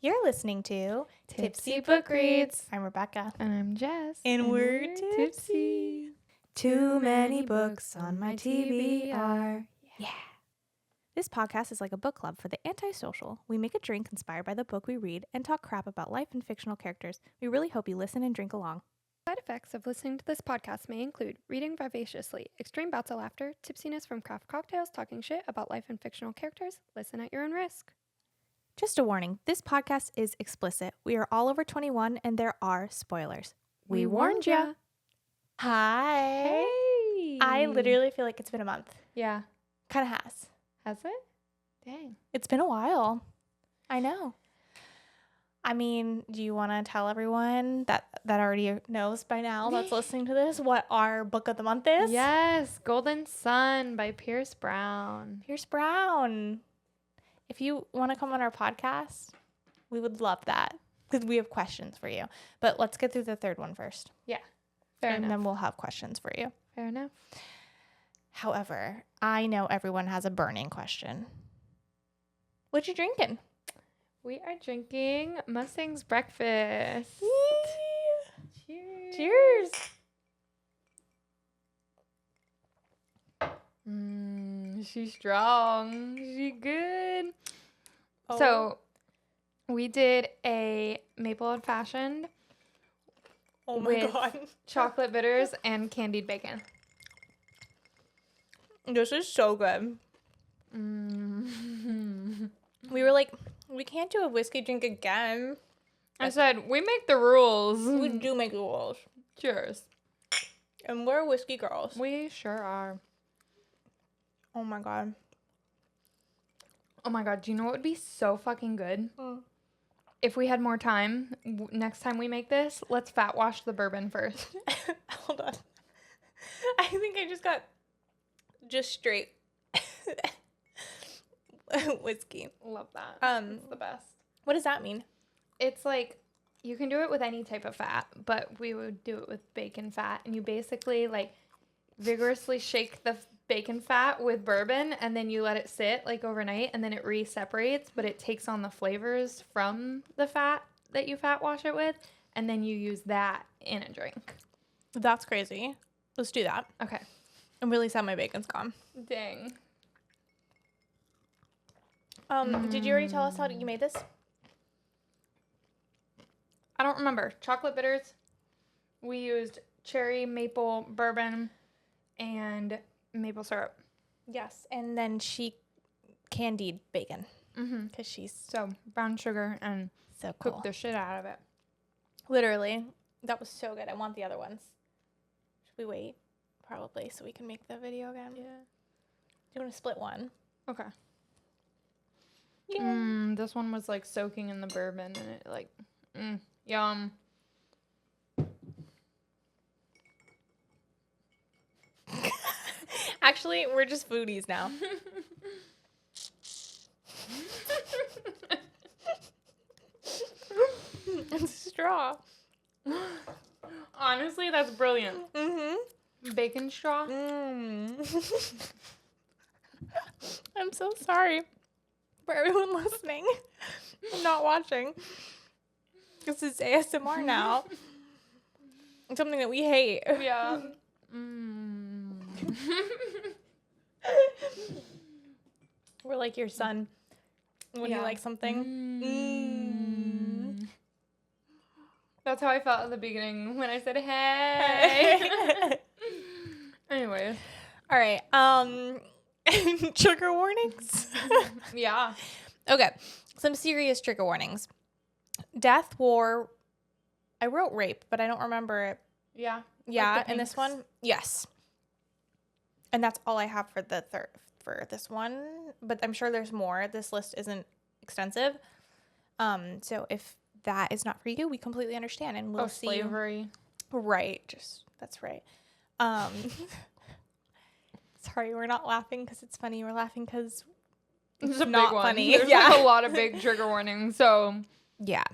You're listening to Tipsy Book Reads. I'm Rebecca. And I'm Jess. And we're tipsy. Too many books on my TBR. Yeah. This podcast is like a book club for the antisocial. We make a drink inspired by the book we read and talk crap about life and fictional characters. We really hope you listen and drink along. Side effects of listening to this podcast may include reading vivaciously, extreme bouts of laughter, tipsiness from craft cocktails, talking shit about life and fictional characters. Listen at your own risk. Just a warning, this podcast is explicit. We are all over 21 and there are spoilers. We warned ya. Hi. Hey. I literally feel like it's been a month. Yeah. Kind of has. Has it? Dang. It's been a while. I know. I mean, do you want to tell everyone that already knows by now that's listening to this what our book of the month is? Yes. Golden Sun by Pierce Brown. Pierce Brown. If you want to come on our podcast, we would love that because we have questions for you. But let's get through the third one first. Yeah. Fair and enough. then we'll have questions for you. Fair enough. However, I know everyone has a burning question. What you drinking? We are drinking Mustang's Breakfast. Cheers. Cheers. She's strong. She good. Oh. So we did a maple old fashioned Oh my with God. chocolate bitters and candied bacon. This is so good. We were like, we can't do a whiskey drink again. I said, we make the rules. We do make the rules. Cheers. And we're whiskey girls. We sure are. Oh my God. Oh my God. Do you know what would be so fucking good? Mm. If we had more time, next time we make this, let's fat wash the bourbon first. Hold on. I think I just got just straight whiskey. Love that. It's the best. What does that mean? It's like you can do it with any type of fat, but we would do it with bacon fat. And you basically like vigorously shake the bacon fat with bourbon and then you let it sit like overnight and then it re-separates, but it takes on the flavors from the fat that you fat wash it with. And then you use that in a drink. That's crazy. Let's do that. Okay. I'm really sad my bacon's gone. Dang. Did you already tell us how you made this? I don't remember. Chocolate bitters. We used cherry, maple, bourbon, and maple syrup. Yes. And then she candied bacon. Mm-hmm. Because she's So brown sugar and so cool. cook the shit out of it. Literally. That was so good. I want the other ones. Should we wait? Probably, so we can make the video again. Yeah. Do you want to split one? Okay. Yeah. This one was like soaking in the bourbon and it like, yum. Actually, we're just foodies now. It's a straw. Honestly, that's brilliant. Mm-hmm. Bacon straw. I'm so sorry for everyone listening and not watching. This is ASMR now. It's something that we hate. Yeah. We're like your son when you like something. That's how I felt at the beginning when I said, hey. Anyways. All right. Trigger warnings. Yeah. Okay. Some serious trigger warnings. Death, war. I wrote rape, but I don't remember it. Yeah. Yeah, Like the and this pinks. one, yes. And that's all I have for the for this one, but I'm sure there's more. This list isn't extensive. So if that is not for you, we completely understand and we'll see. Slavery. Right. That's right. Sorry, we're not laughing because it's funny. We're laughing because It's a not big one. funny. There's Yeah. like a lot of big trigger warnings. So yeah,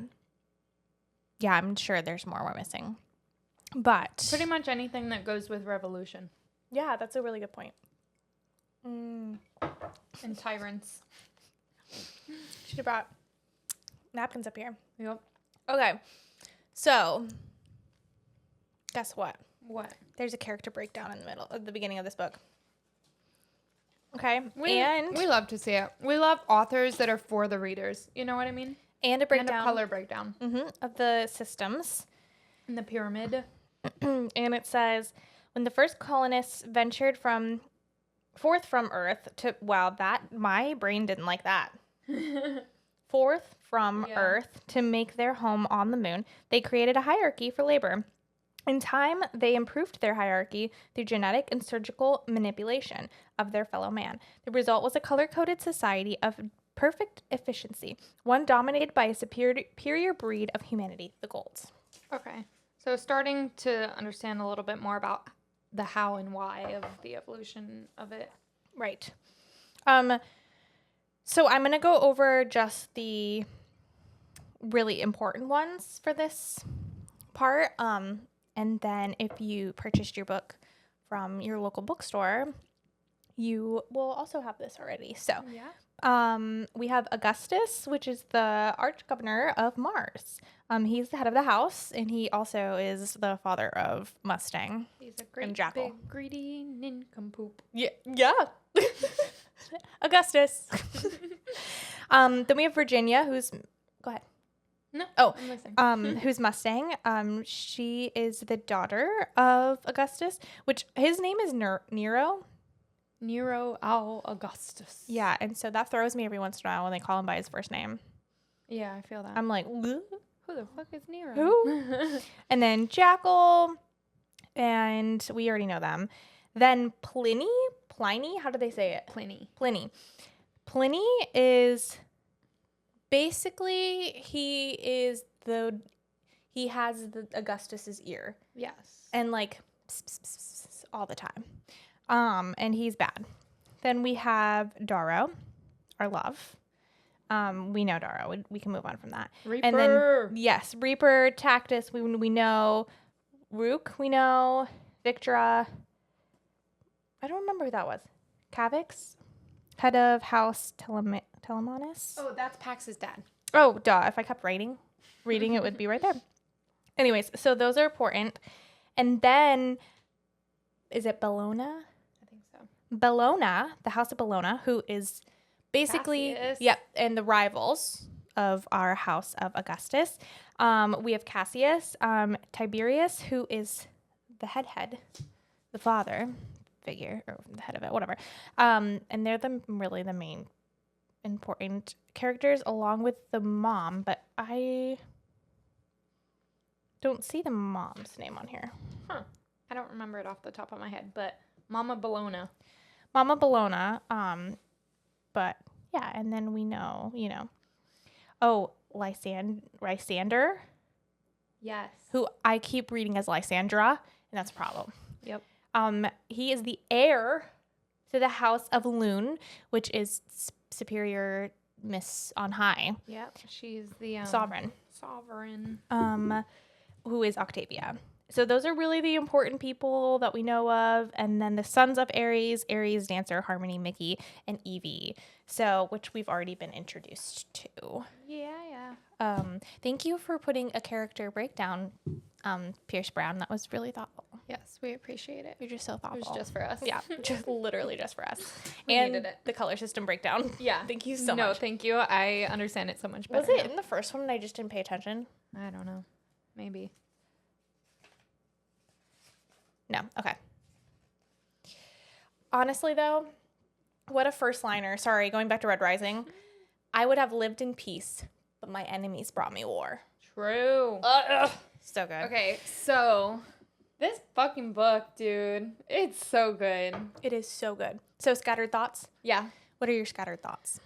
I'm sure there's more we're missing. But pretty much anything that goes with revolution yeah, that's a really good point. and tyrants. Should have brought napkins up here. Yep. Okay. So, guess what? What? There's a character breakdown in the middle, at the beginning of this book. Okay. We love to see it. We love authors that are for the readers. You know what I mean? And a breakdown. And a color breakdown. Of the systems. In the pyramid. And it says, when the first colonists ventured forth from Earth to, wow, that, my brain didn't like that. Forth from Earth to make their home on the moon, they created a hierarchy for labor. In time, they improved their hierarchy through genetic and surgical manipulation of their fellow man. The result was a color-coded society of perfect efficiency, one dominated by a superior breed of humanity, the Golds. Okay. So starting to understand a little bit more about the how and why of the evolution of it. Right. So I'm going to go over just the really important ones for this part. And then if you purchased your book from your local bookstore, you will also have this already. So we have Augustus, which is the arch-governor of Mars. He's the head of the house, and he also is the father of Mustang. He's a great, Jackal. big, greedy nincompoop. Yeah. Augustus. Then we have Virginia, who's... Go ahead. No. Oh, I'm listening. who's Mustang. She is the daughter of Augustus, which his name is Nero. Nero Augustus. Yeah, and so that throws me every once in a while when they call him by his first name. Yeah, I feel that. I'm like, who the fuck is Nero? who? And then Jackal, and we already know them. Then Pliny, how do they say it? Pliny is basically he has the Augustus's ear. Yes. And like pss, pss, pss, pss, all the time. And he's bad. Then we have Darrow, our love. We know Darrow. We can move on from that. Reaper. And then yes, Reaper, Tactus. We know Rook. We know Victra. I don't remember who that was. Cavix, head of House Telemanus. Oh, that's Pax's dad. Oh, duh. If I kept reading it would be right there. Anyways, so those are important. And then, is it Bellona? I think so. Bellona, the House of Bellona, who is basically, Cassius. yep, and the rivals of our House of Augustus. We have Cassius, Tiberius, who is the head, the father figure, or the head of it, whatever. And they're really the main important characters, along with the mom, but I don't see the mom's name on here. Huh. I don't remember it off the top of my head, but Mama Bellona. But yeah, and then we know, oh, Lysander, Yes. who I keep reading as Lysandra, and that's a problem. Yep. He is the heir to the House of Lune, which is superior miss on high. Yep. She's the Sovereign. Who Who is Octavia. So those are really the important people that we know of. And then the sons of Ares, Dancer, Harmony, Mickey, and Evie. So, which we've already been introduced to. Yeah. Thank you for putting a character breakdown, Pierce Brown. That was really thoughtful. Yes, we appreciate it. You're just so It thoughtful. was just for us. Yeah, just literally just for us. We And needed it. the color system breakdown. Yeah. Thank you so No, much. thank you. I understand it so much better. Was it in the first one and I just didn't pay attention? now. I don't know. Maybe. No. Okay. Honestly, though, what a first liner. Sorry, going back to Red Rising. I would have lived in peace, but my enemies brought me war. True. So good. Okay, so this fucking book, dude, it's so good. It is so good. So, scattered thoughts? Yeah. What are your scattered thoughts?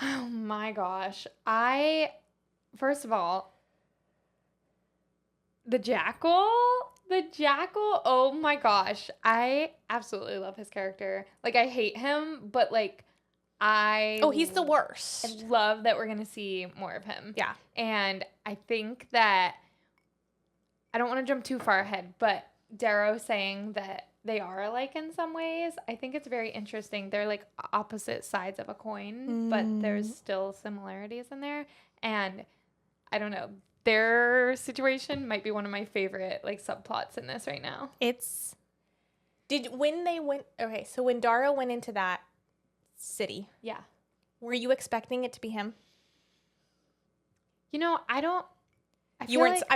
Oh my gosh. First of all, the jackal, oh my gosh. I absolutely love his character. Like, I hate him, but like, Oh, he's the I worst. love that we're going to see more of him. Yeah. And I think that, I don't want to jump too far ahead, but Darrow saying that they are alike in some ways, I think it's very interesting. They're like opposite sides of a coin, but there's still similarities in there. And I don't know. Their situation might be one of my favorite like subplots in this right now. So when Darrow went into that city, Yeah. were you expecting it to be him? You know, I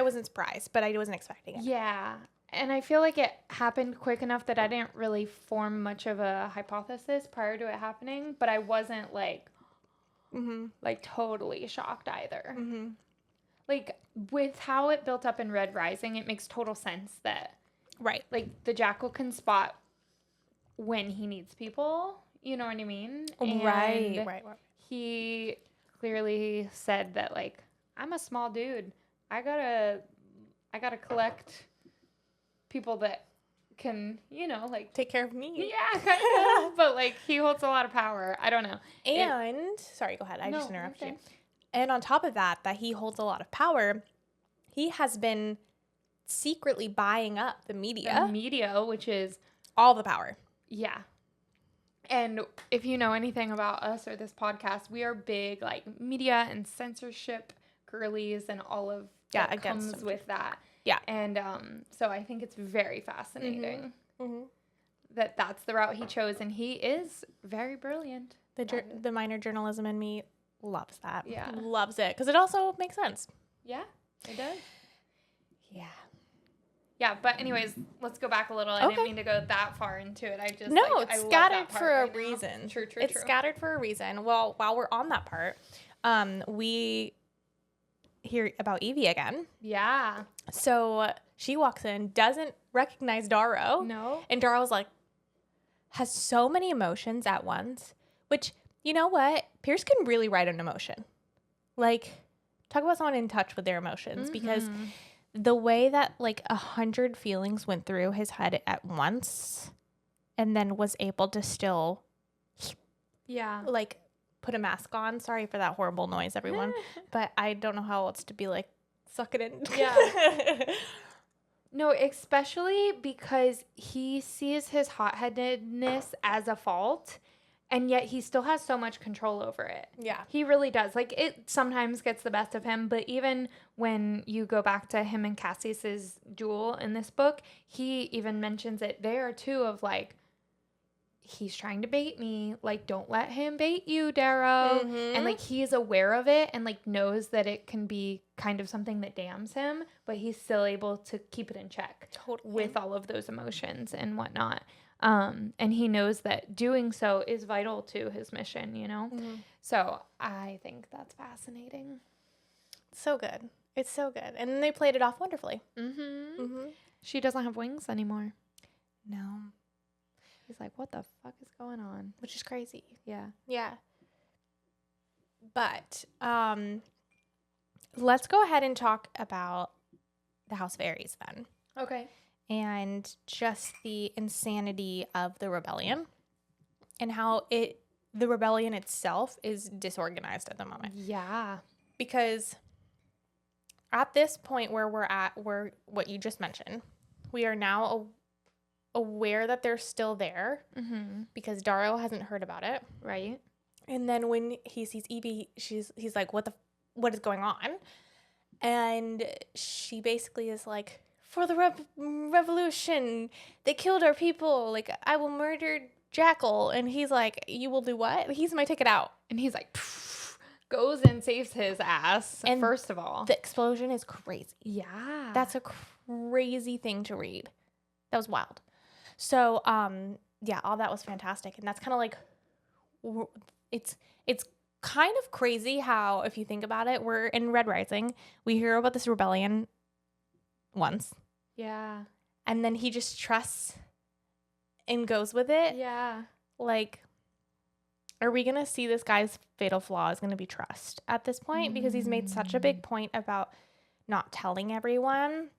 wasn't surprised, but I wasn't expecting it. Yeah. And I feel like it happened quick enough that I didn't really form much of a hypothesis prior to it happening, but I wasn't like totally shocked either. Mm-hmm. Like with how it built up in Red Rising, it makes total sense that Right. like the Jackal can spot when he needs people, you know what I mean? Right. He clearly said that like, I'm a small dude. I gotta collect people that can, you know, like take care of me. Yeah, kind of. But like he holds a lot of power. I don't know. And sorry, go ahead. I just interrupted you. And on top of that he holds a lot of power, he has been secretly buying up the media. The media, which is all the power. Yeah. And if you know anything about us or this podcast, we are big like media and censorship girlies and all of that comes with that. Yeah. And so I think it's very fascinating that that's the route he chose, and he is very brilliant. The minor journalism in me loves that. Yeah. Loves it because it also makes sense. Yeah, it does. Yeah. Yeah, but anyways, let's go back a little. I didn't mean to go that far into it. It's scattered for a reason. True. It's scattered for a reason. Well, while we're on that part, we hear about Evie again. Yeah. So she walks in, doesn't recognize Darrow. No. And Darrow's like, has so many emotions at once, which, you know what? Pierce can really write an emotion. Like, talk about someone in touch with their emotions, because the way that like 100 feelings went through his head at once and then was able to still like put a mask on. Sorry for that horrible noise, everyone. But I don't know how else to be like, suck it in. Yeah. No, especially because he sees his hot-headedness as a fault, and yet he still has so much control over it. Yeah. He really does. Like, it sometimes gets the best of him, but even when you go back to him and Cassius's duel in this book, he even mentions it there, too, of, like, he's trying to bait me. Like, don't let him bait you, Darrow. And, like, he is aware of it and, like, knows that it can be kind of something that damns him, but he's still able to keep it in check with all of those emotions and whatnot. And he knows that doing so is vital to his mission, you know? So I think that's fascinating. So good. It's so good. And they played it off wonderfully. She doesn't have wings anymore. No. He's like, what the fuck is going on? Which is crazy. Yeah. Yeah. But let's go ahead and talk about the House of Ares then. Okay. And just the insanity of the rebellion and how the rebellion itself is disorganized at the moment. Yeah. Because at this point where we're at, where what you just mentioned, we are now aware that they're still there because Darrow hasn't heard about it. Right. And then when he sees Evie, he's like, what is going on? And she basically is like, for the revolution, they killed our people. Like, I will murder Jackal. And he's like, you will do what? He's my ticket out. And he's like, goes and saves his ass. And first of all, the explosion is crazy. Yeah. That's a crazy thing to read. That was wild. So, yeah, all that was fantastic. And that's kind of like, it's kind of crazy how, if you think about it, we're in Red Rising. We hear about this rebellion once. Yeah. And then he just trusts and goes with it. Yeah. Like, are we going to see this guy's fatal flaw is going to be trust at this point? Because he's made such a big point about not telling everyone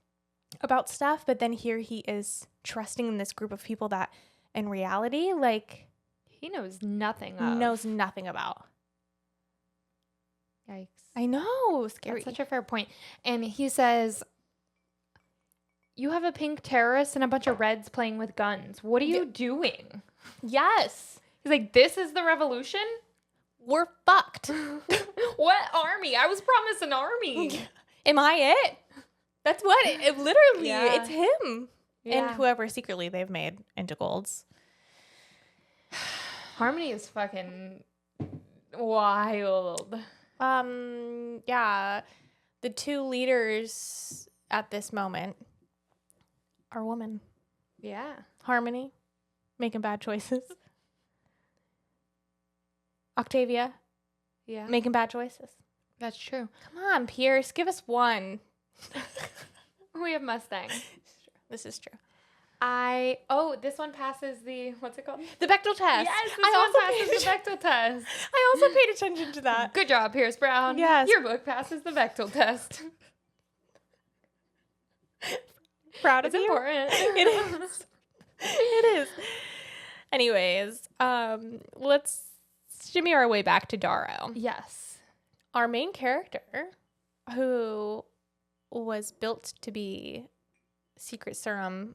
about stuff. But then here he is trusting in this group of people that in reality, like, he knows nothing of. Knows nothing about. Yikes. I know. Scary. That's such a fair point. And he says, you have a pink terrorist and a bunch of reds playing with guns. What are you doing? Yes. He's like, this is the revolution? we're fucked. What army? I was promised an army. Am I it? That's what it literally, Yeah. it's him. Yeah. And whoever secretly they've made into golds. Harmony is fucking wild. Yeah. The two leaders at this moment are women. Yeah. Harmony, making bad choices. Octavia, Yeah. making bad choices. That's true. Come on, Pierce, give us one. We have Mustang. This is true. This one passes the, what's it called? The Bechdel test. Yes, this I one also passes the Bechdel test. I also paid attention to that. Good job, Pierce Brown. Yes. Your book passes the Bechdel test. Proud It's of you. important. It is. It is. Anyways, let's shimmy our way back to Darrow. Yes. Our main character, who was built to be Secret Serum,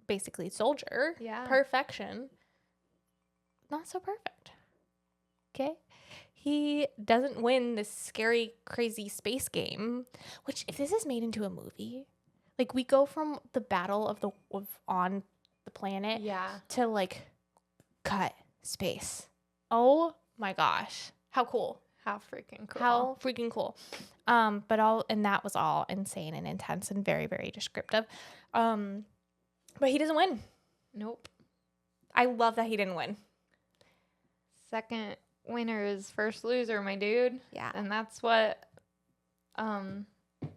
basically soldier. Yeah. Perfection. Not so perfect. Okay. He doesn't win this scary, crazy space game, which if this is made into a movie, like we go from the battle of on the planet Yeah. to like cut space. Oh my gosh. How cool. How freaking cool. How freaking cool. And that was all insane and intense and very, very descriptive. But he doesn't win. Nope. I love that he didn't win. Second winner is first loser, my dude. Yeah. And that's what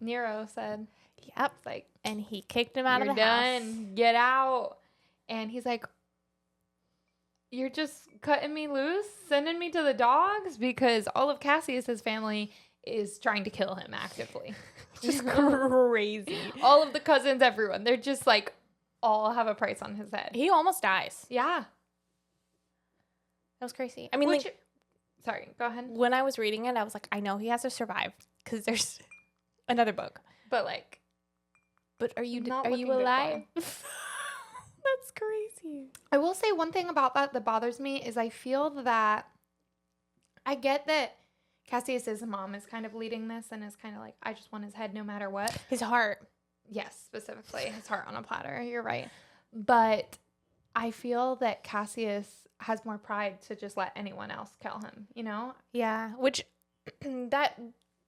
Nero said. Yep. It's like, And he kicked him out you're of the done. house. Get out. And he's like, you're just cutting me loose, sending me to the dogs? Because all of Cassius's family is trying to kill him actively. Just crazy. All of the cousins, everyone. They're just like, all have a price on his head. He almost dies. Yeah. That was crazy. I mean, Which, like, sorry, go ahead. when I was reading it, I was like, I know he has to survive because there's another book. But like, But are you Not are looking you good for alive? That's crazy. I will say one thing about that bothers me is I feel that I get that Cassius's mom is kind of leading this and is kind of like, I just want his head no matter what. His heart. Yes, specifically his heart on a platter. You're right. But I feel that Cassius has more pride to just let anyone else kill him, you know? Yeah, which that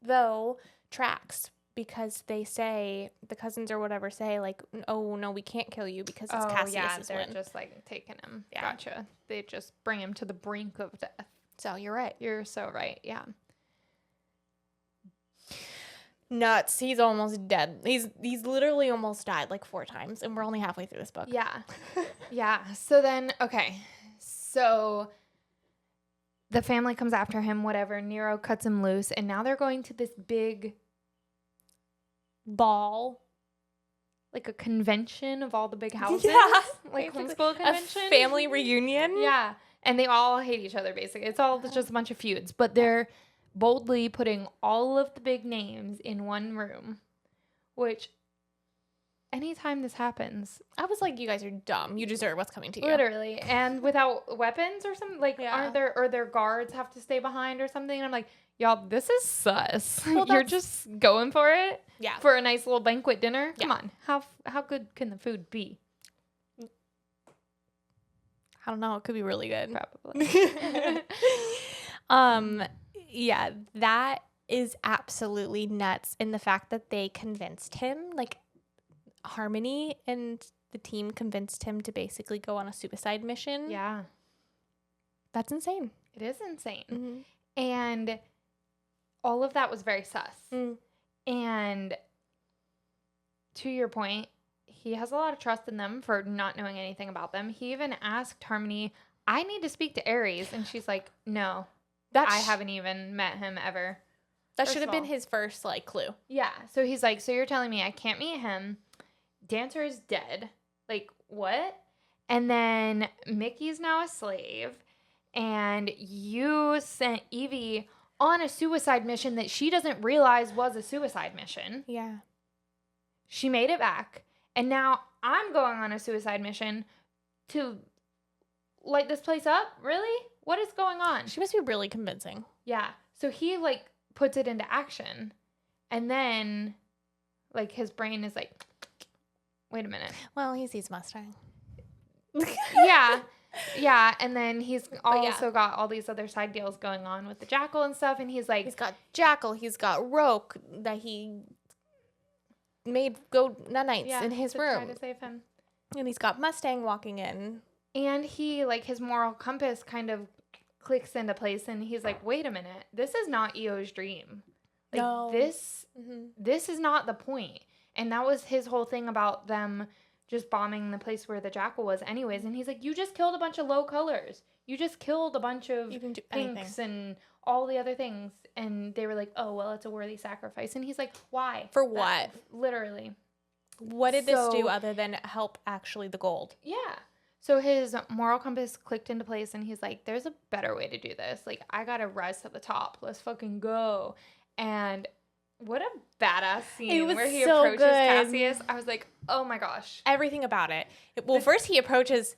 though tracks because they say the cousins or whatever say like, oh no, we can't kill you because it's Cassius's they're win. just like taking him. Yeah. Gotcha. They just bring him to the brink of death. So you're right. You're so right. Yeah. Nuts. He's almost dead. He's literally almost died like 4 times, and we're only halfway through this book. Yeah. Yeah. So then, okay. So the family comes after him, whatever. Nero cuts him loose, and now they're going to this big, Ball. like a convention of all the big houses. Yeah. Like Basically, homeschool convention. A family reunion. Yeah. And they all hate each other, basically. It's all just a bunch of feuds. But they're boldly putting all of the big names in one room, which anytime this happens, I was like, you guys are dumb. You deserve what's coming to you. literally, and without weapons or something, like, Yeah. aren't there, or their guards have to stay behind or something? And I'm like, y'all, this is sus. Well, You're that's- just going for it Yeah. for a nice little banquet dinner? Come Yeah. on. How good can the food be? I don't know. It could be really good. Probably. Yeah, that is absolutely nuts. And the fact that they convinced him, like Harmony and the team convinced him to basically go on a suicide mission. Yeah. That's insane. It is insane. Mm-hmm. And all of that was very sus. Mm. And to your point, he has a lot of trust in them for not knowing anything about them. He even asked Harmony, I need to speak to Ares. And she's like, no, I haven't even met him ever. That First should have of been all. his first like clue. Yeah. So he's like, so you're telling me I can't meet him. Dancer is dead. Like, what? And then Mickey's now a slave. And you sent Evie on a suicide mission that she doesn't realize was a suicide mission. Yeah. She made it back. And now I'm going on a suicide mission to light this place up? Really? what is going on? She must be really convincing. Yeah. So he like puts it into action. And then like his brain is like, wait a minute. Well, he sees Mustang. Yeah. Yeah. And then he's yeah. also got all these other side deals going on with the Jackal and stuff. And he's like, He's got Jackal. He's got Roke that he made go nanites in his to room. try to save him. And he's got Mustang walking in. And he, like, his moral compass kind of clicks into place. And he's like, wait a minute. This is not Eo's dream. Like, No. this is not the point. And that was his whole thing about them just bombing the place where the Jackal was anyways. And he's like, you just killed a bunch of low colors. You just killed a bunch of You can do pinks anything. and all the other things. And they were like, oh, well, it's a worthy sacrifice. And he's like, why? For what? Literally. What did this do So- other than help actually the gold? Yeah. So his moral compass clicked into place and he's like, there's a better way to do this. Like, I got to rise to the top. Let's fucking go. And what a badass scene was where he so approaches good. Cassius. I was like, oh my gosh. Everything about it. Well, first he approaches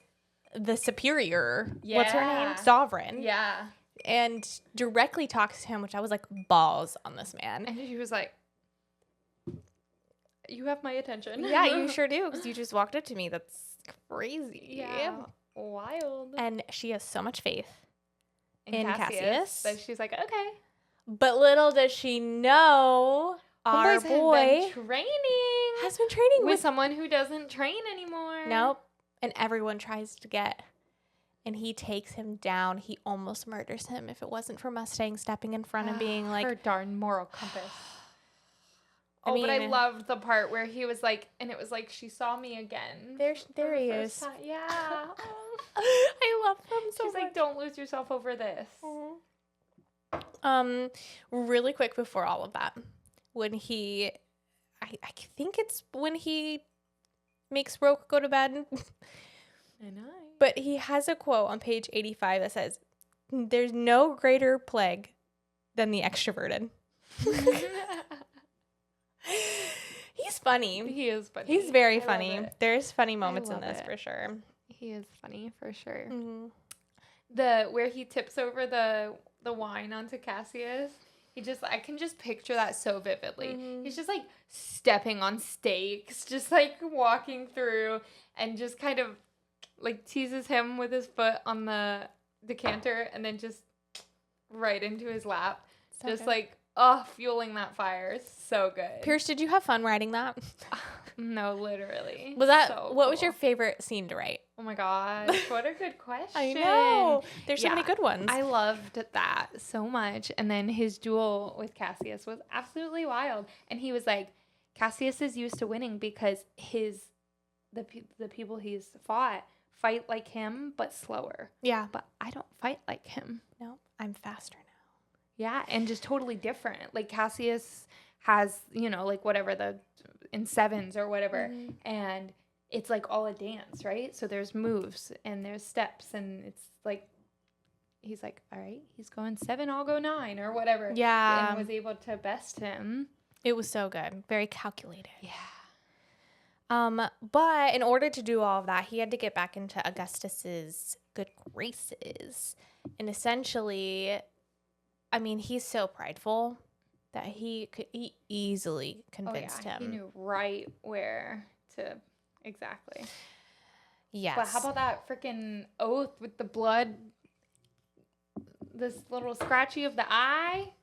the superior. What's her name? Yeah. Sovereign. Yeah. And directly talks to him, which I was like, balls on this man. And he was like, you have my attention. Yeah, you sure do, because you just walked up to me. That's crazy. Yeah. Wild. And she has so much faith. And in Cassius. That she's like, okay. But little does she know, our Homeboys have boy been training has been training with with... someone who doesn't train anymore. Nope. And everyone tries to get... And he takes him down. He almost murders him if it wasn't for Mustang stepping in front and being like... her darn moral compass. I But I mean- loved the part where he was like, and it was like, she saw me again. There for he the first is. time. Yeah. I love him so She's much. like, don't lose yourself over this. Really quick before all of that, when he, I think it's when he makes Roke go to bed, I know. but he has a quote on page 85 that says, "There's no greater plague than the extroverted." He's funny. He is funny. He's very I love funny. it. There's funny moments in love this it. for sure. He is funny for sure. Mhm. The where he tips over the wine onto Cassius. I can just picture that so vividly. Mhm. He's just like stepping on stakes, just like walking through and just kind of like teases him with his foot on the decanter and then just right into his lap. So just good. like, fueling that fire. It's so good. Pierce, did you have fun writing that? No, literally. Was that So what was cool. your favorite scene to write? Oh my gosh, what a good question. I know. There's so many Yeah, good ones. I loved that so much. And then his duel with Cassius was absolutely wild. And he was like, Cassius is used to winning because the people he's fought fight like him, but slower. Yeah. But I don't fight like him. No, I'm faster now. Yeah, and just totally different. Like Cassius has, like whatever in sevens or whatever, Mhm. and it's like all a dance, right? So there's moves and there's steps, and it's like he's like, all right, he's going 7, I'll go 9 or whatever. Yeah. and was able to best him. It was so good. Very calculated. Yeah. But in order to do all of that, he had to get back into Augustus's good graces. And essentially, I mean, he's so prideful that he easily convinced him. He knew right where to exactly. Yes. But how about that freaking oath with the blood? This little scratchy of the eye.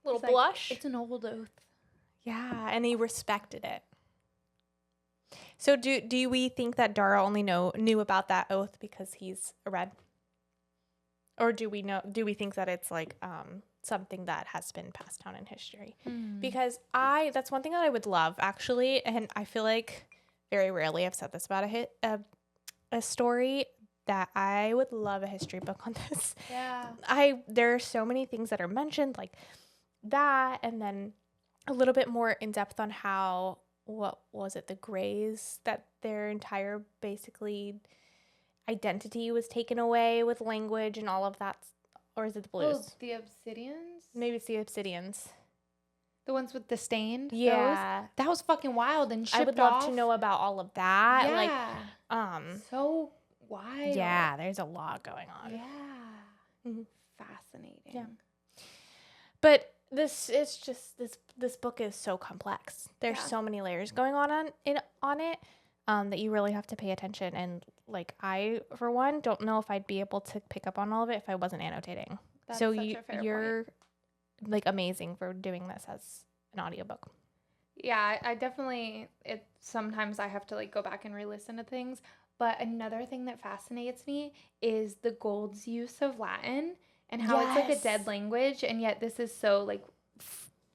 little It's like, blush? It's an old oath. Yeah, and he respected it. So do we think that Dara only knew about that oath because he's a red? Or do we think that it's like something that has been passed down in history? Because that's one thing that I would love actually, and I feel like very rarely I've said this about a story, that I would love a history book on this. Yeah. There are so many things that are mentioned like that, and then a little bit more in depth on how, what was it, the Greys, that their entire basically identity was taken away with language and all of that, or is it the Blues? Oh, the Obsidians? Maybe it's the Obsidians. The ones with the stained? Yeah. Those? That was fucking wild and shipped I would love off. to know about all of that. Yeah. Like, So wild. yeah, there's a lot going on. Yeah. Mhm. Fascinating. Yeah. But this book is so complex. There's Yeah. so many layers going on it that you really have to pay attention. And like I, for one, don't know if I'd be able to pick up on all of it if I wasn't annotating. That's So such a fair you're point. like amazing for doing this as an audiobook. Yeah, I definitely, sometimes I have to like go back and re-listen to things. But another thing that fascinates me is the Gold's use of Latin and how it's like a dead Yes. language, and yet this is so like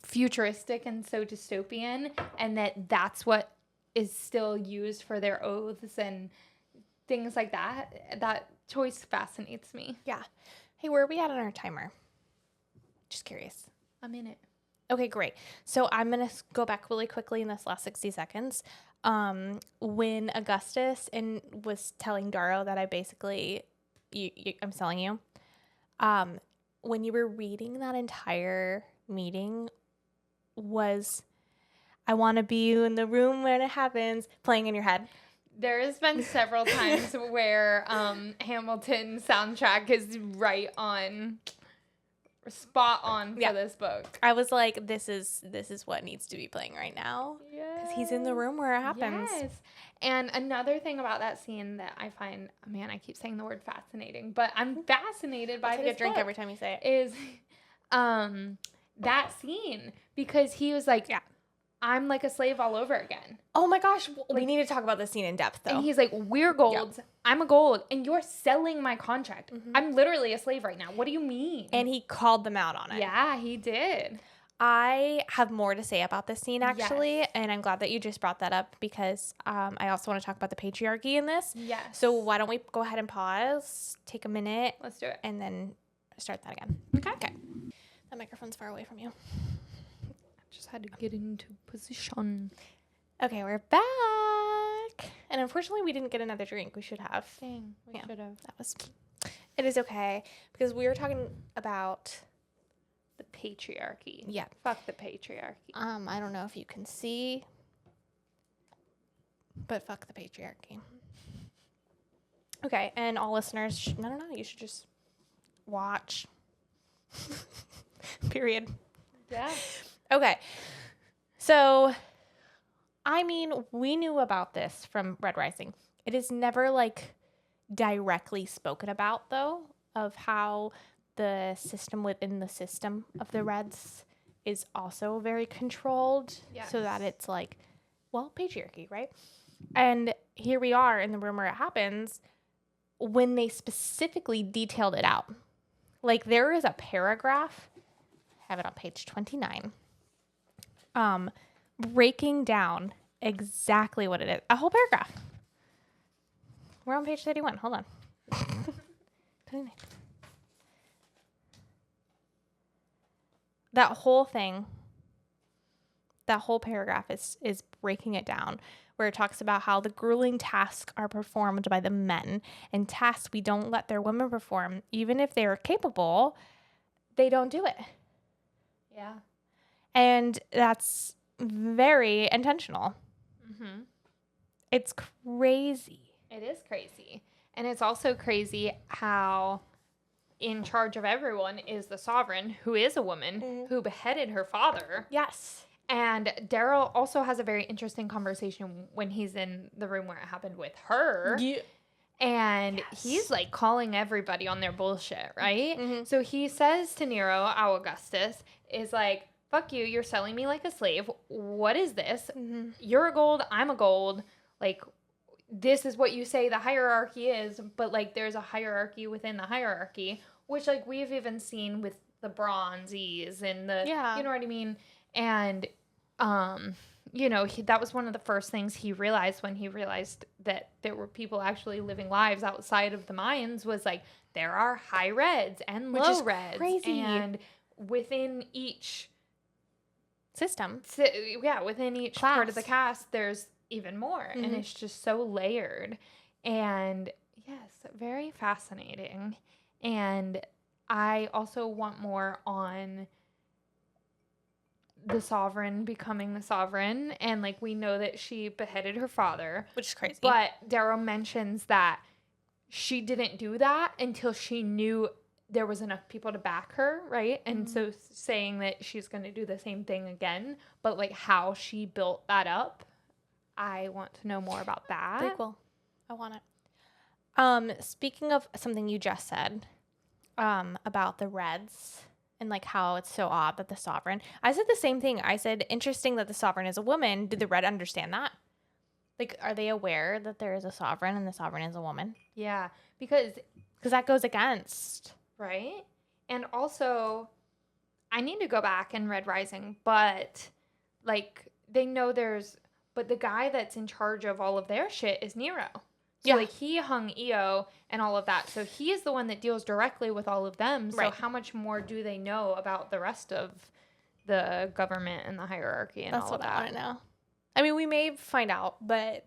futuristic and so dystopian, and that's what is still used for their oaths and things like that. That choice fascinates me. Yeah. Hey, where are we at on our timer? Just curious. I'm in it. Okay, great. So I'm going to go back really quickly in this last 60 seconds. When Augustus was telling Darrow that I basically, I'm selling you, when you were reading that entire meeting was, I want to be you in the room when it happens, playing in your head. There has been several times where Hamilton soundtrack is right on, spot on for this book. I was like, this is what needs to be playing right now. Because he's in the room where it happens. Yes. And another thing about that scene that I find, man, I keep saying the word fascinating, but I'm fascinated by I'll take this a drink book, every time you say it. is that scene, because he was like, I'm like a slave all over again. Oh my gosh, we need to talk about this scene in depth, though. And he's like, we're golds. I'm a gold, and you're selling my contract. I'm literally a slave right now. What do you mean? And he called them out on it. Yeah, he did. I have more to say about this scene, actually, and I'm glad that you just brought that up because I also want to talk about the patriarchy in this. Yes. So why don't we go ahead and pause, take a minute. Let's do it. And then start that again. Okay. That microphone's far away from you. Just had to get into position. Okay, we're back. And unfortunately, we didn't get another drink. We should have. Dang, we should have. It is okay because we were talking about the patriarchy. Yeah. Fuck the patriarchy. I don't know if you can see, but fuck the patriarchy. Okay, and all listeners, no, you should just watch. Period. Yeah. Okay. So, I mean, we knew about this from Red Rising. It is never like directly spoken about, though, of how the system within the system of the Reds is also very controlled. Yes. So that it's like, well, patriarchy, right? And here we are in the room where it happens when they specifically detailed it out. Like, there is a paragraph, I have it on page 29, breaking down exactly what it is. A whole paragraph. We're on page 31. Hold on. 29. That whole thing, that whole paragraph is breaking it down, where it talks about how the grueling tasks are performed by the men, and tasks we don't let their women perform, even if they are capable, they don't do it. Yeah. And that's very intentional. Mm-hmm. It's crazy. It is crazy. And it's also crazy how in charge of everyone is the sovereign, who is a woman who beheaded her father. Yes. And Daryl also has a very interesting conversation when he's in the room where it happened with her. Yeah. And he's like calling everybody on their bullshit, right? Mm-hmm. So he says to Nero, Augustus, is like, fuck you, you're selling me like a slave. What is this? Mm-hmm. You're a gold, I'm a gold. Like, this is what you say the hierarchy is, but like there's a hierarchy within the hierarchy, which like we've even seen with the Bronzes and the, you know what I mean? And, you know, that was one of the first things he realized when he realized that there were people actually living lives outside of the Mayans, was like, there are high reds and low reds. Crazy. And within each system. Within each class. Part of the cast, there's even more. Mm-hmm. And it's just so layered. And yes, very fascinating. And I also want more on the sovereign becoming the sovereign. And like, we know that she beheaded her father, which is crazy. But Darrow mentions that she didn't do that until she knew there was enough people to back her, right? And so saying that she's going to do the same thing again, but like how she built that up, I want to know more about that. Very cool. I want it. Speaking of something you just said, about the Reds and like how it's so odd that the Sovereign. I said the same thing. I said, interesting that the Sovereign is a woman. Did the Red understand that? Like, are they aware that there is a Sovereign and the Sovereign is a woman? Yeah, because that goes against. Right? And also, I need to go back in Red Rising, but like they know but the guy that's in charge of all of their shit is Nero. So like he hung Io and all of that. So he is the one that deals directly with all of them. So how much more do they know about the rest of the government and the hierarchy and all of that? That's what I want to know. I mean, we may find out, but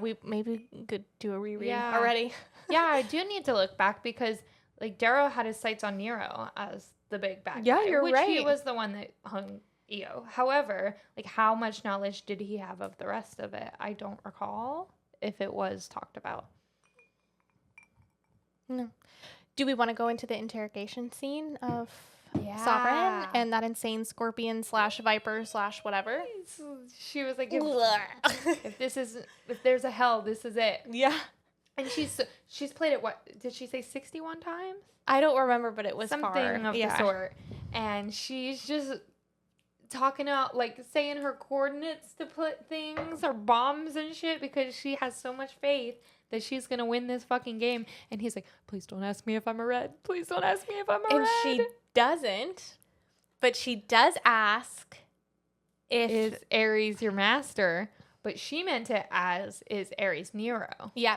we maybe could do a reread already. Yeah, I do need to look back because like Darrow had his sights on Nero as the big bad guy. You're which right. He was the one that hung Io. However, like how much knowledge did he have of the rest of it? I don't recall if it was talked about. No. Do we want to go into the interrogation scene of Sovereign and that insane scorpion / viper / whatever? She was like, if there's a hell, this is it. Yeah. And she's played it, what, did she say 61 times? I don't remember, but it was something of the sort. And she's just talking out, like saying her coordinates to put things or bombs and shit because she has so much faith that she's going to win this fucking game. And he's like, please don't ask me if I'm a Red. Please don't ask me if I'm a Red. And she doesn't, but she does ask if... Is Ares your master? But she meant it as, is Ares Nero? Yeah.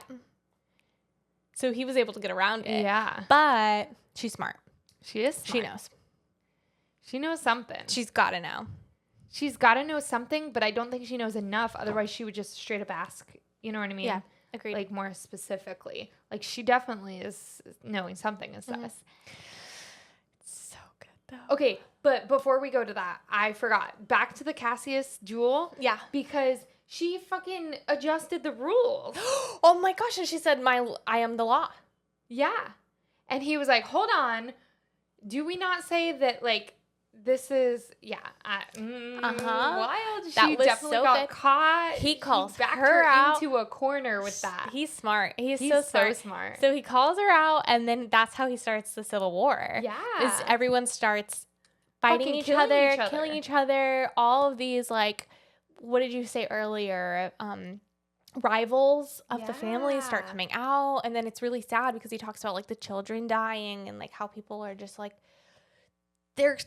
So he was able to get around it. Yeah. But she's smart. She is smart. She knows. She knows something. She's got to know. She's got to know something, but I don't think she knows enough. Otherwise, she would just straight up ask. You know what I mean? Yeah, agreed. Like, more specifically. Like, she definitely is knowing something is this. It's so good, though. Okay, but before we go to that, I forgot. Back to the Cassius duel. Yeah. Because she fucking adjusted the rules. Oh my gosh, and she said, I am the law. Yeah. And he was like, hold on. Do we not say that, like, this is, wild. She definitely got caught. He calls backed her out into a corner with that. He's smart. He's so smart. So he calls her out, and then that's how he starts the Civil War. Yeah. Is everyone starts fighting each other, killing each other. All of these, like, what did you say earlier? Rivals of the family start coming out, and then it's really sad because he talks about like the children dying and like how people are just like they're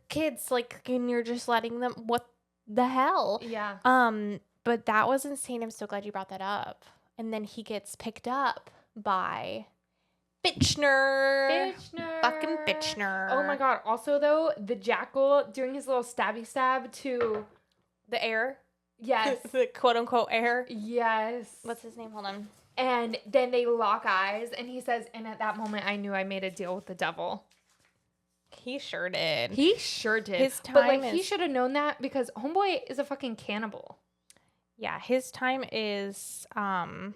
kids, like, and you're just letting them, what the hell? Yeah. But that was insane. I'm so glad you brought that up. And then he gets picked up by Fitchner. Fucking Fitchner. Oh my god. Also though, the jackal doing his little stabby stab to the heir. Yes. The quote unquote heir. Yes. What's his name? Hold on. And then they lock eyes and he says, and at that moment I knew I made a deal with the devil. He sure did. He sure did. His time but like he should have known that because homeboy is a fucking cannibal. Yeah, his time is Pliny,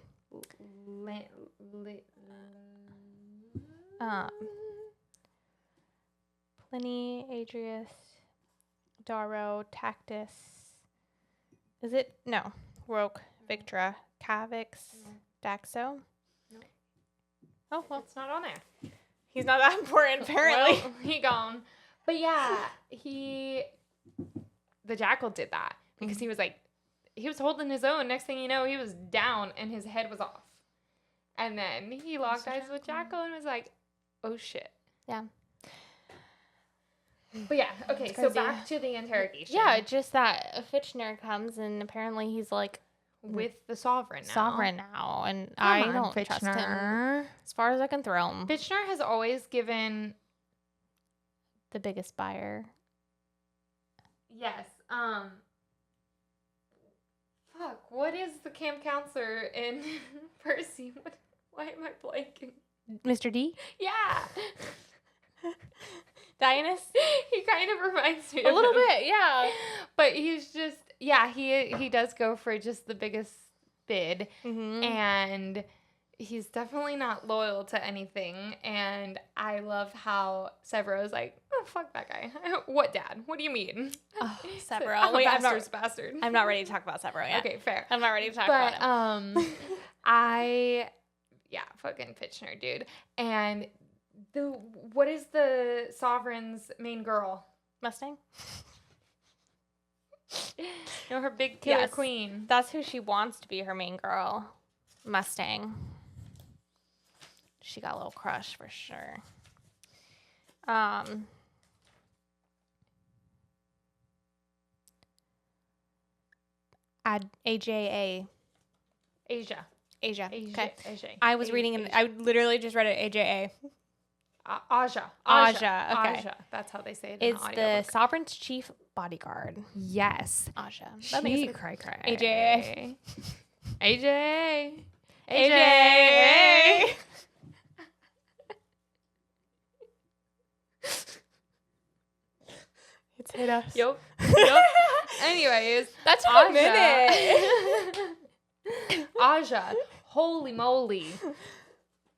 Adrius, Darrow, Tactus. Is it? No. Roque, Victra, Cavix, Daxo. No. Oh, well. It's not on there. He's not that important, apparently. Well, he gone. But yeah, the jackal did that because he was like, he was holding his own. Next thing you know, he was down and his head was off. And then he locked eyes with Jackal and was like, oh shit. Yeah. But yeah, okay, so back to the interrogation. Yeah, just that Fitchner comes and apparently he's like, with the Sovereign now. And Come I on, don't Fitchner. trust him as far as I can throw him. Fitchner has always given the biggest buyer. Yes. Fuck, what is the camp counselor in Percy? Why am I blanking? Mr. D? Yeah. Dionysus? He kind of reminds me a little bit, yeah. But he's just, yeah, he does go for just the biggest bid. Mm-hmm. And he's definitely not loyal to anything. And I love how Severo's like, oh, fuck that guy. What dad? What do you mean? Oh, Severo. Severo. Wait, Bastard. I'm not ready to talk about Severo yet. Okay, fair. I'm not ready to talk But about him. fucking Fitchner, dude. And what is the Sovereign's main girl? Mustang? Her big killer Yes. queen. That's who she wants to be her main girl. Mustang. She got a little crush for sure. AJA. Asia. Okay. Asia. I was reading and I literally just read it AJA. Aja. Okay. Aja. That's how they say it. It's in the Sovereign's chief bodyguard. yes. Aja. She cry. AJA. AJA. AJA. It's hit us. Yup. Anyways, That's Aja. a minute. Aja. Holy moly.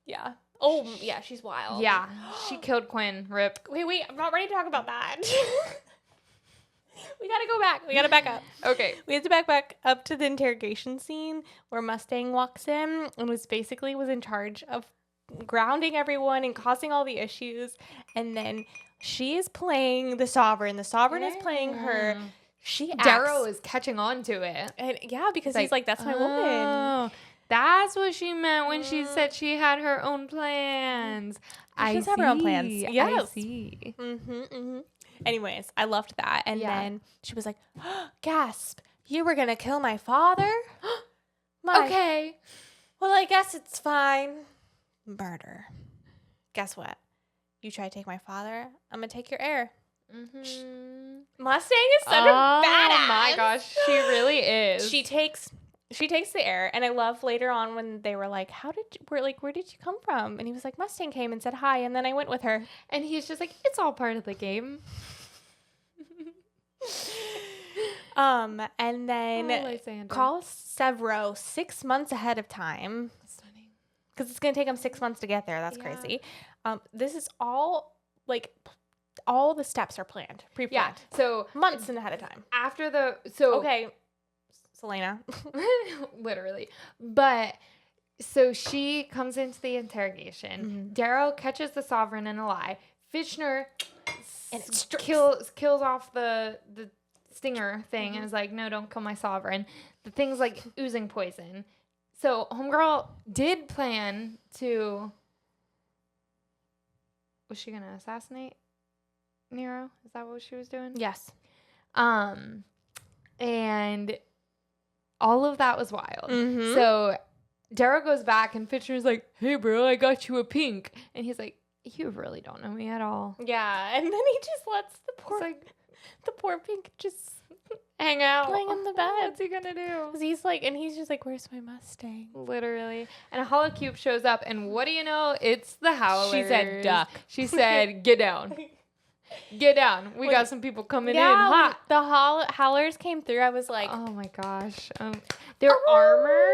Yeah. Oh, yeah, she's wild. Yeah. She killed Quinn. Rip. Wait, I'm not ready to talk about that. We gotta go back. We gotta back up. Okay. We have to back up to the interrogation scene where Mustang walks in and was in charge of grounding everyone and causing all the issues. And then she is playing the Sovereign. The Sovereign is playing her. She acts. Darrow is catching on to it. And yeah, because he's like, that's my woman. Oh, that's what she meant when she said she had her own plans. She does have her own plans. I Yes. see. Anyways, I loved that. And Yeah. then she was like, gasp, you were going to kill my father? Okay. Well, I guess it's fine. Murder. Guess what? You try to take my father, I'm going to take your heir. Mustang is such a badass. Oh my gosh, she really is. She takes the heir, and I love later on when they were like, where did you come from? And he was like, Mustang came and said hi, and then I went with her. And he's just like, it's all part of the game. And then Lysander. call Severo 6 months ahead of time. Stunning. Because it's going to take them 6 months to get there. That's Yeah. crazy. This is all, all the steps are planned, pre-planned. Yeah. So Months and ahead of time. after Okay, Selena. literally. But so she comes into the interrogation. Darrow catches the Sovereign in a lie. Fitchner kills off the stinger thing and is like, no, don't kill my Sovereign. The thing's like oozing poison. So homegirl did plan to. Was she gonna assassinate Nero? Is that what she was doing? Yes. And all of that was wild. Mhm. So Darrow goes back and Fitchner's like, hey bro, I got you a pink. And he's like, you really don't know me at all. Yeah, and then he just lets the poor pink just Hang out. laying in the bed. What's he gonna do? 'Cause he's just like, where's my Mustang? Literally. And a holocube shows up and what do you know? It's the Howlers. She said, duck. She said, get down. Get down. We got some people coming in hot. The howlers came through. I was like, Oh my gosh. Their armor.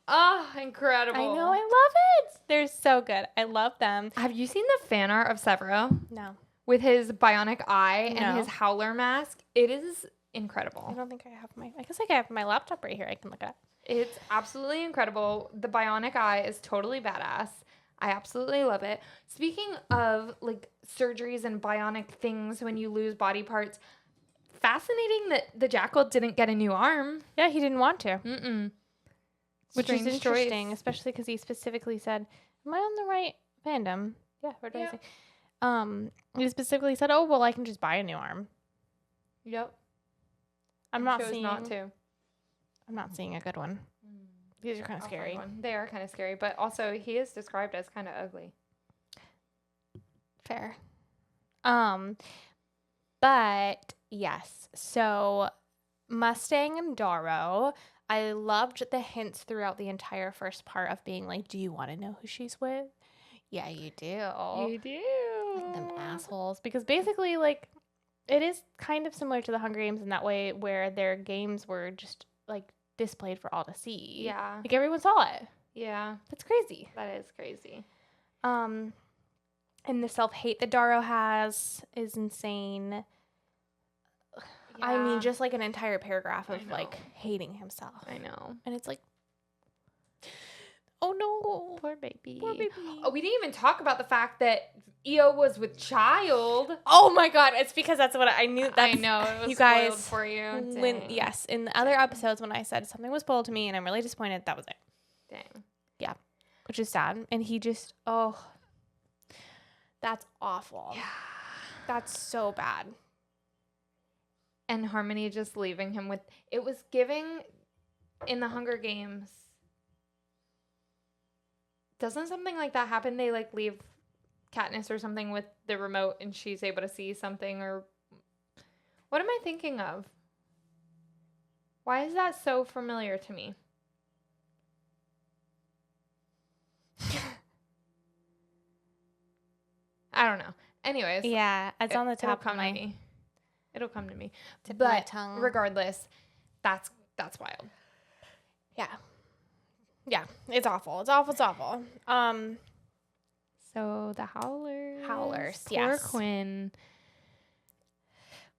Oh, incredible. I know, I love it. They're so good. I love them. Have you seen the fan art of Severo No, with his bionic eye No. and his howler mask? It is I incredible. don't think I have I guess I have my laptop right here. I can look it up. It's absolutely incredible. The bionic eye is totally badass. I absolutely love it. Speaking of like surgeries and bionic things when you lose body parts, fascinating that the Jackal didn't get a new arm. Yeah, he didn't want to. Which is Strange interesting, choice. especially because he specifically said, am I on the right fandom? Yeah, what did I Yeah. say? He specifically said, oh, well, I can just buy a new arm. Yep. I'm not Chose seeing not to. I'm not seeing a good one. These are kind of I'll find scary. one. They are kind of scary, but also he is described as kind of ugly. Fair. But yes, so Mustang and Darrow, I loved the hints throughout the entire first part of being like, do you want to know who she's with? Yeah, you do. You do. Like them assholes. Because basically, like, it is kind of similar to the Hunger Games in that way where their games were just, like, displayed for all to see. Yeah. Like, everyone saw it. Yeah. That's crazy. That is crazy. And the self-hate that Darrow has is insane. I mean, Yeah. just like an entire paragraph I of know. like hating himself. I know. And it's like, oh no. Poor baby. Poor baby. Oh, we didn't even talk about the fact that Io was with child. Oh my god, it's because that's what I knew. That's, I know. It was you guys, spoiled for you. when Dang. yes, in the other episodes when I said something was spoiled to me and I'm really disappointed, that was it. Dang. Which is sad. And he just, that's awful. Yeah. That's so bad. And Harmony just leaving him with, it was giving in the Hunger Games. Doesn't something like that happen? They like leave Katniss or something with the remote and she's able to see something, or what am I thinking of? Why is that so familiar to me? I don't know. Anyways, Yeah, it's on the top it'll come of my to me. It'll come to me. tip of my But tongue. regardless, that's wild. Yeah. Yeah, it's awful. It's awful. It's awful. So the Howlers. Howlers, Poor yes. Quinn.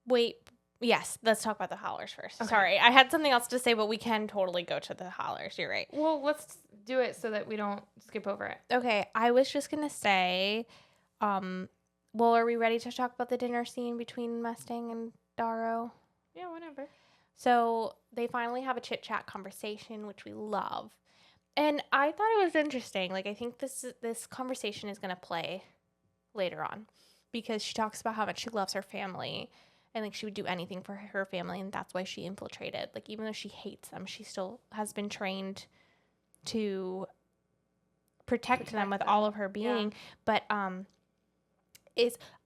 Wait. Yes, let's talk about the Howlers first. Okay. Sorry, I had something else to say, but we can totally go to the Howlers. You're right. Well, let's do it so that we don't skip over it. Okay, I was just gonna say, well, are we ready to talk about the dinner scene between Mustang and Darrow? Yeah, whatever. So they finally have a chit chat conversation, which we love. And I thought it was interesting. Like, I think this conversation is going to play later on because she talks about how much she loves her family and like she would do anything for her family. And that's why she infiltrated. Like, even though she hates them, she still has been trained to protect them with all of her being. Yeah. But,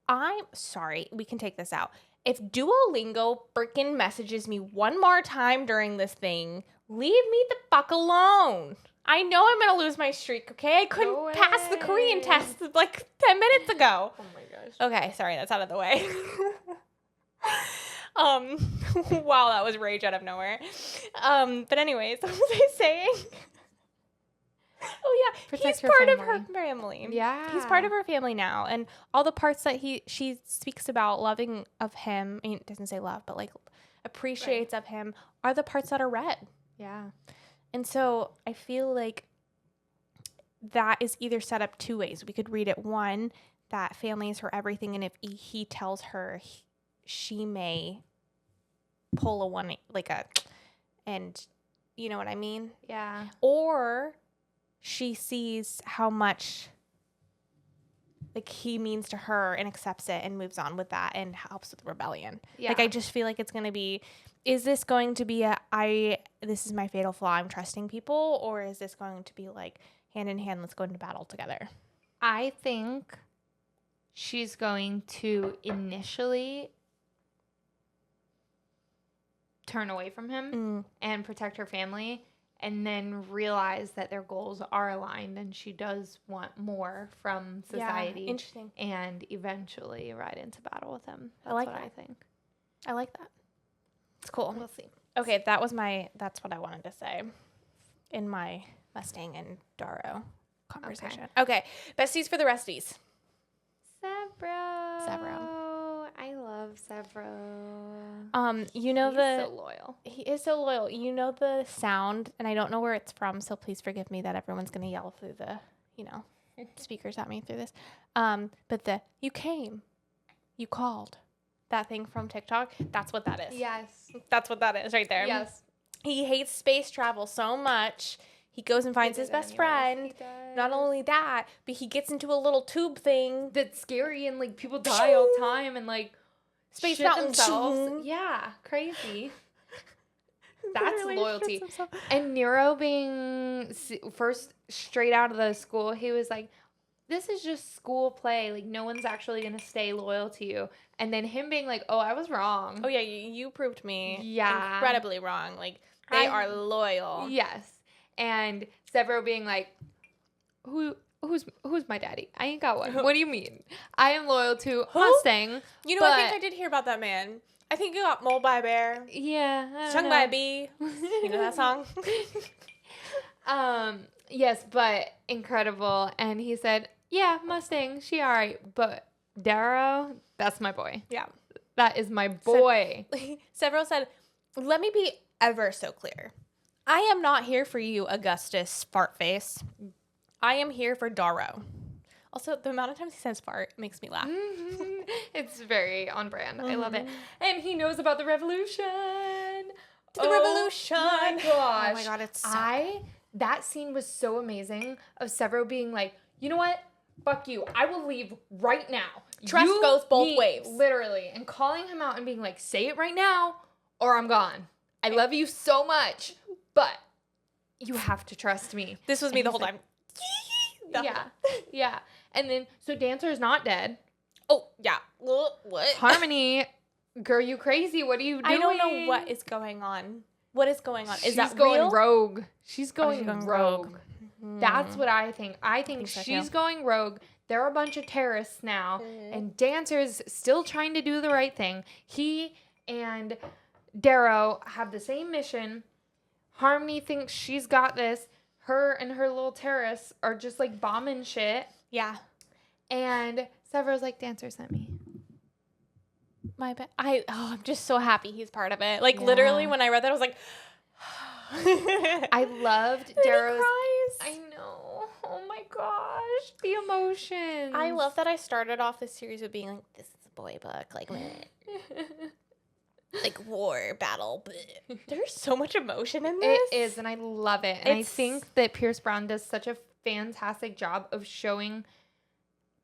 I'm sorry, we can take this out. If Duolingo freaking messages me one more time during this thing, leave me the fuck alone. I know I'm going to lose my streak, okay? I couldn't pass the Korean test like 10 minutes ago. Oh my gosh. Okay, sorry, that's out of the way. Wow, that was rage out of nowhere. But anyways, what was I saying? Oh yeah, Protect he's her part of her family. family. Yeah. He's part of her family now, and all the parts that she speaks about loving of him. I mean, it doesn't say love, but like appreciates of him are the parts that are read. Yeah. And so I feel like that is either set up two ways. We could read it one, that family is her everything, and if he tells her, she may pull a one and you know what I mean? Yeah. Or she sees how much like he means to her and accepts it and moves on with that and helps with rebellion. Yeah. Like I just feel like it's going to be, is this going to be this is my fatal flaw, I'm trusting people, or is this going to be like hand in hand, let's go into battle together? I think she's going to initially turn away from him and protect her family, and then realize that their goals are aligned and she does want more from society. Yeah, interesting. And eventually ride into battle with him. That's I like what that. I think. I like that. It's cool. We'll see. Okay, that's what I wanted to say in my Mustang and Darrow conversation. Okay, besties for the resties. Severo. I love Severo. You know He's so loyal. he is so loyal. You know the sound, and I don't know where it's from, so please forgive me that everyone's gonna yell through the, speakers at me through this. But you came, you called, that thing from TikTok. That's what that is. Yes. That's what that is right there. Yes. He hates space travel so much. He goes and finds his best friend. Not only that, but he gets into a little tube thing. That's scary, and like people die all the time and like Space shit mountain. themselves. Yeah, crazy. That's Literally loyalty. shits himself. And Nero being first straight out of the school, he was like, this is just school play. Like, no one's actually going to stay loyal to you. And then him being like, oh, I was wrong. Oh, yeah, you proved me incredibly wrong. Like, they are loyal. Yes. And Severo being like, who's my daddy? I ain't got one. What do you mean? I am loyal to Mustang. You know, I think I did hear about that man. I think he got mauled by a bear. Yeah. Stung by a bee. You know that song? Yes, but incredible. And he said, yeah, Mustang, she all right. But Darrow, that's my boy. Yeah. That is my boy. Severo said, let me be ever so clear. I am not here for you, Augustus Fartface. I am here for Darrow. Also, the amount of times he says fart makes me laugh. Mm-hmm. It's very on brand. I love it. And he knows about the revolution. The revolution. My gosh. Oh my God, it's so that scene was so amazing of Severo being like, you know what? Fuck you. I will leave right now. Trust goes both ways. Literally. And calling him out and being like, say it right now or I'm gone. I love you so much, but you have to trust me. This was me the whole time. Yeah. And then, so Dancer is not dead. Oh, yeah. What? Harmony, girl, you crazy. What are you doing? I don't know what is going on. What is going on? Is that going real? rogue. She's going, going rogue. Mm. That's what I think. I think so, she's too. going rogue. They're a bunch of terrorists now, and Dancer's still trying to do the right thing. He and Darrow have the same mission. Harmony thinks she's got this. Her and her little terrorists are just like bombing shit. Yeah. And Severo's like, Dancer sent me. I'm just so happy he's part of it. Like, Yeah. literally, when I read that, I was like, I loved Then he Darrow's. cries. I know. Oh my gosh. The emotions. I love that I started off this series with being like, this is a boy book. Like, meh. Like war, battle. Bleh. There's so much emotion in this. It is, and I love it. And I It's- think that Pierce Brown does such a fantastic job of showing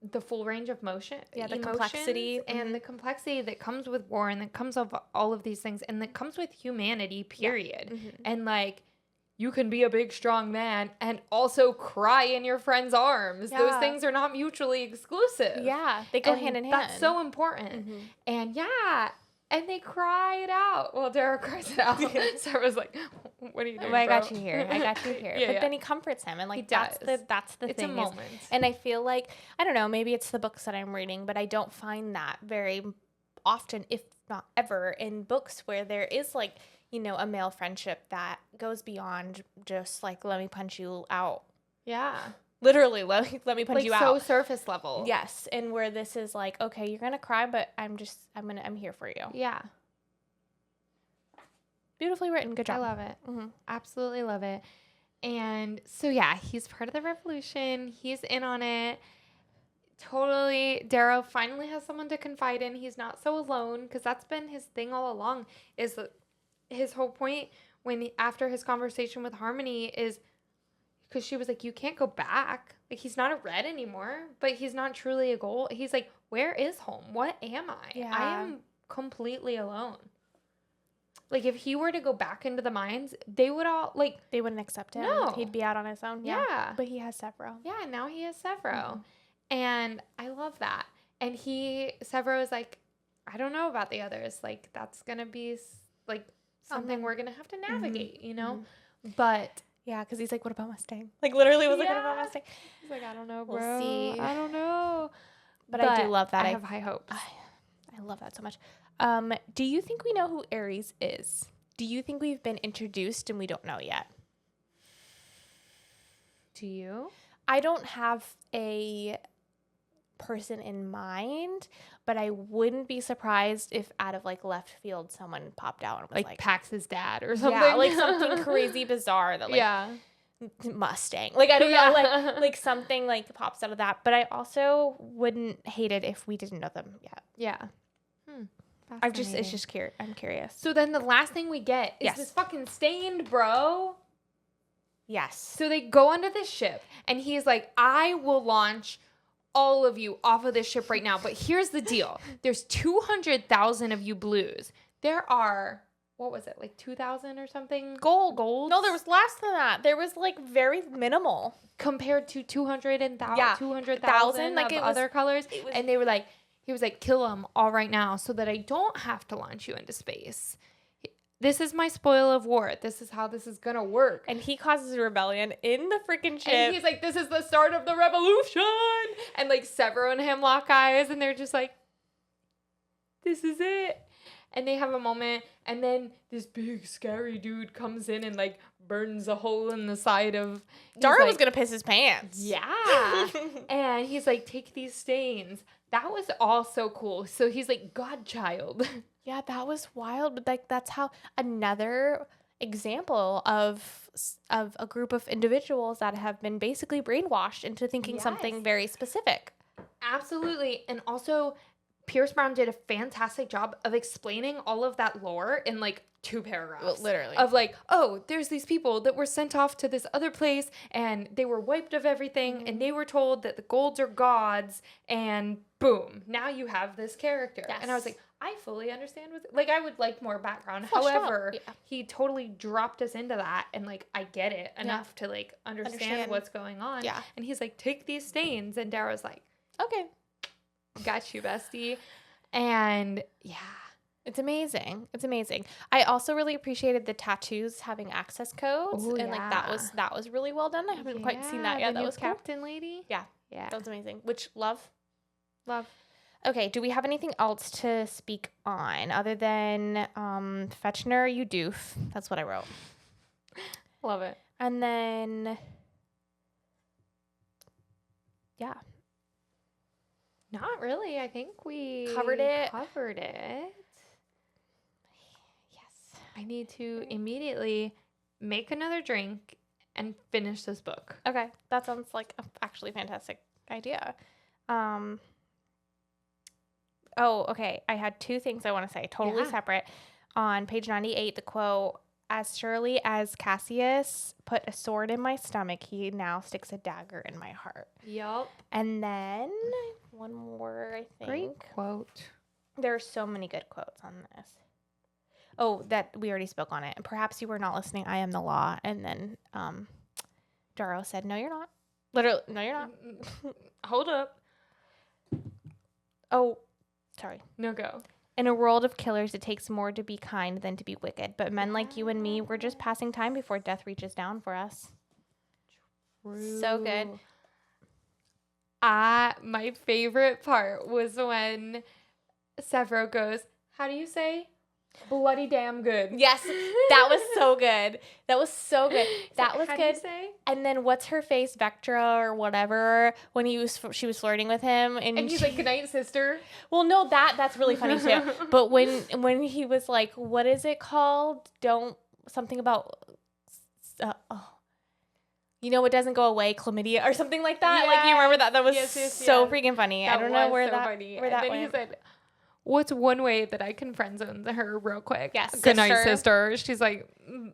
the full range of motion. Yeah, the emotions complexity. and the complexity that comes with war and that comes of all of these things and that comes with humanity, period. Mhm. And like, you can be a big, strong man and also cry in your friend's arms. Those Yeah. things are not mutually exclusive. Yeah, they go And hand in hand. That's so important. Mhm. And yeah, and they cry it out. Well, Darrow cries it out. Sarah's like, "What are you doing, Well, I got bro?" you here. I got you here. Yeah, But yeah. then he comforts him, and like He that's does. the It's thing. a is- moment. and I feel like I don't know. Maybe it's the books that I'm reading, but I don't find that very often, if not ever, in books where there is like a male friendship that goes beyond just like let me punch you out. Yeah. Literally, let me punch Like you so out. surface level. Yes, and where this is like, okay, you're gonna cry, but I'm here for you. Yeah. Beautifully written. Good I job. love it. Mhm. Absolutely love it. And so, yeah, he's part of the revolution. He's in on it. Totally. Darrow finally has someone to confide in. He's not so alone because that's been his thing all along. Is that his whole point after his conversation with Harmony is because she was like, you can't go back. Like, he's not a red anymore, but he's not truly a gold. He's like, where is home? What am I? Yeah. I am completely alone. Like, if he were to go back into the mines, they would all, like, They wouldn't accept him. No. He'd be out on his own. Yeah. But he has Severo. yeah, now he has Severo. Mhm. And I love that. And Severo is like, I don't know about the others. Like, that's going to be, like, something we're going to have to navigate, you know? But Yeah, because he's like, what about Mustang? Like, literally was like, what about Yeah. Mustang? he's like, I don't know, We'll bro. see. I don't know. But I do love that. I have high hopes. I love that so much. Do you think we know who Ares is? Do you think we've been introduced and we don't know yet? Do you? I don't have a person in mind, but I wouldn't be surprised if out of like left field someone popped out and was Like, like, Pax's dad or something? yeah, like something crazy bizarre that like yeah. Mustang. Like I don't Yeah. know, like something like pops out of that. But I also wouldn't hate it if we didn't know them yet. Yeah. I'm curious. So then the last thing we get is Yes. this fucking stained bro. Yes. So they go onto this ship, and he's like, I will launch all of you off of this ship right now. But here's the deal. There's 200,000 of you blues. There are, what was it, like 2,000 or something? Gold. Golds? No, there was less than that. There was like very minimal. Compared to 200,000 Yeah. 200,000 Like, of it was- other colors. it was- And they were like, he was like, kill them all right now so that I don't have to launch you into space. This is my spoil of war. This is how this is going to work. And he causes a rebellion in the freaking ship. And he's like, this is the start of the revolution. And like Severo and him lock eyes and they're just like, this is it. and they have a moment, and then this big scary dude comes in and like burns a hole in the side of Dara was gonna piss his pants. Yeah. And he's like, take these stains. That was all so cool. So he's like Godchild. Yeah, that was wild. But like, that's how another example of a group of individuals that have been basically brainwashed into thinking something Yes. very specific. Absolutely. And also, Pierce Brown did a fantastic job of explaining all of that lore in like 2 paragraphs. Literally. Of like, oh, there's these people that were sent off to this other place and they were wiped of everything and they were told that the Golds are gods and boom, now you have this character. Yes. And I was like, I fully understand like I would like more background. Fleshed out. However, Yeah. he totally dropped us into that and like I get it enough to like understand what's going on. Yeah. And he's like, take these stains, and Dara's like, Okay. got you, bestie. And yeah. It's amazing. It's amazing. I also really appreciated the tattoos having access codes. Ooh, and like that was really well done. I haven't quite seen that the yet. That new was cool. Captain Lady. Yeah. Yeah. That was amazing. Which love. Love. Okay, do we have anything else to speak on other than Fetchner, you doof? That's what I wrote. Love it. And then yeah. Not really. I think we Covered it. Yes. I need to immediately make another drink and finish this book. Okay, that sounds like a actually fantastic idea. Oh, okay. I had 2 things I want to say, totally Yeah. separate. On page 98, the quote, "As surely as Cassius put a sword in my stomach, he now sticks a dagger in my heart." Yup. And then one more, I think. Great quote. There are so many good quotes on this. Oh, that we already spoke on it. Perhaps you were not listening. I am the law. And then Daro said, "No, you're not." Literally, "No, you're not." Hold up. Oh, sorry. No, go. "In a world of killers, it takes more to be kind than to be wicked. But men like you and me, we're just passing time before death reaches down for us." So good. True. My favorite part was when Severo goes, how do you say? Bloody damn good. Yes, that was so good. That was so good. That was How do you good. say? And then what's her face, Vectra or whatever, when she was flirting with him, and And he's like, good night, sister. well, no, that's really funny too. But when he was like, what is it called? Don't something about you know, it doesn't go away, chlamydia or something like that. Like, you remember that? That was so freaking funny. I don't know where that funny. where that and then went. he said, what's one way that I can friend zone her real quick? Yes, Good night, sister. sister. She's like,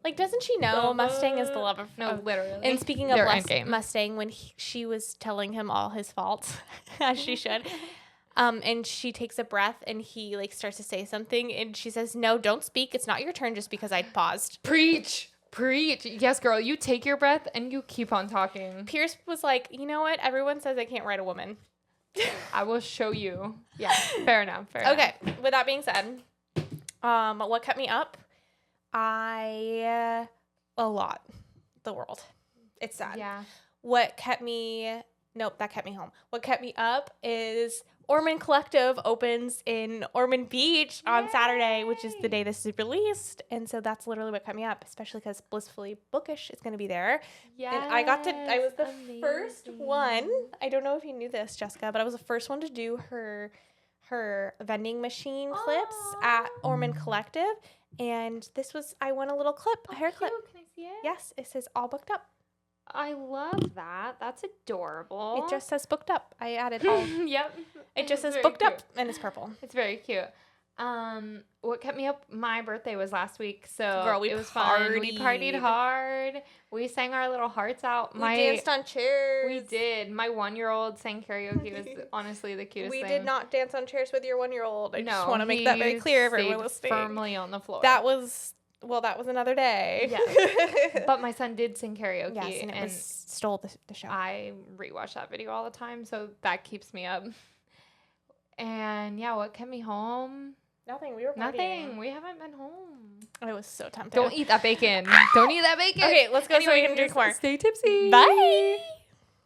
Like, doesn't she know Mustang is the love of no, of- literally. And speaking of Their endgame. Mustang, when she was telling him all his faults, as she should, and she takes a breath and he like starts to say something and she says, "No, don't speak. It's not your turn just because I paused." Preach. Yes, girl, you take your breath and you keep on talking. Pierce was like, "You know what? Everyone says I can't write a woman." I will show you. Yeah, fair enough. Okay, with that being said, what kept me up? A lot. The world. It's sad. Yeah. What kept me... Nope, that kept me home. What kept me up is Ormond Collective opens in Ormond Beach on Saturday, which is the day this is released. And so that's literally what kept me up, especially because Blissfully Bookish is going to be there. Yeah. And I was the first one. I don't know if you knew this, Jessica, but I was the first one to do her vending machine clips at Ormond Collective. And I won a little clip, a hair clip. Can I see it? Yes, it says all booked up. I love that. That's adorable. It just says booked up. I added all. Yep. It just says very booked cute. up and it's purple. It's very cute. What kept me up? My birthday was last week, so Girl, we it was fun. We partied. partied hard. We sang our little hearts out. We danced on chairs. We did. My 1-year-old sang karaoke. It was honestly the cutest We thing. did not dance on chairs with your 1-year-old. I just No, want to make that very he clear, everyone stayed listening. firmly on the floor. That was another day. Yeah. But my son did sing karaoke. Yes, and it stole the show. I rewatch that video all the time, so that keeps me up. And yeah, what kept me home? Nothing. We were partying. Nothing. We haven't been home. I was so tempted. Don't eat that bacon. Don't eat that bacon. Okay, let's go so we can drink more. Stay tipsy. Bye.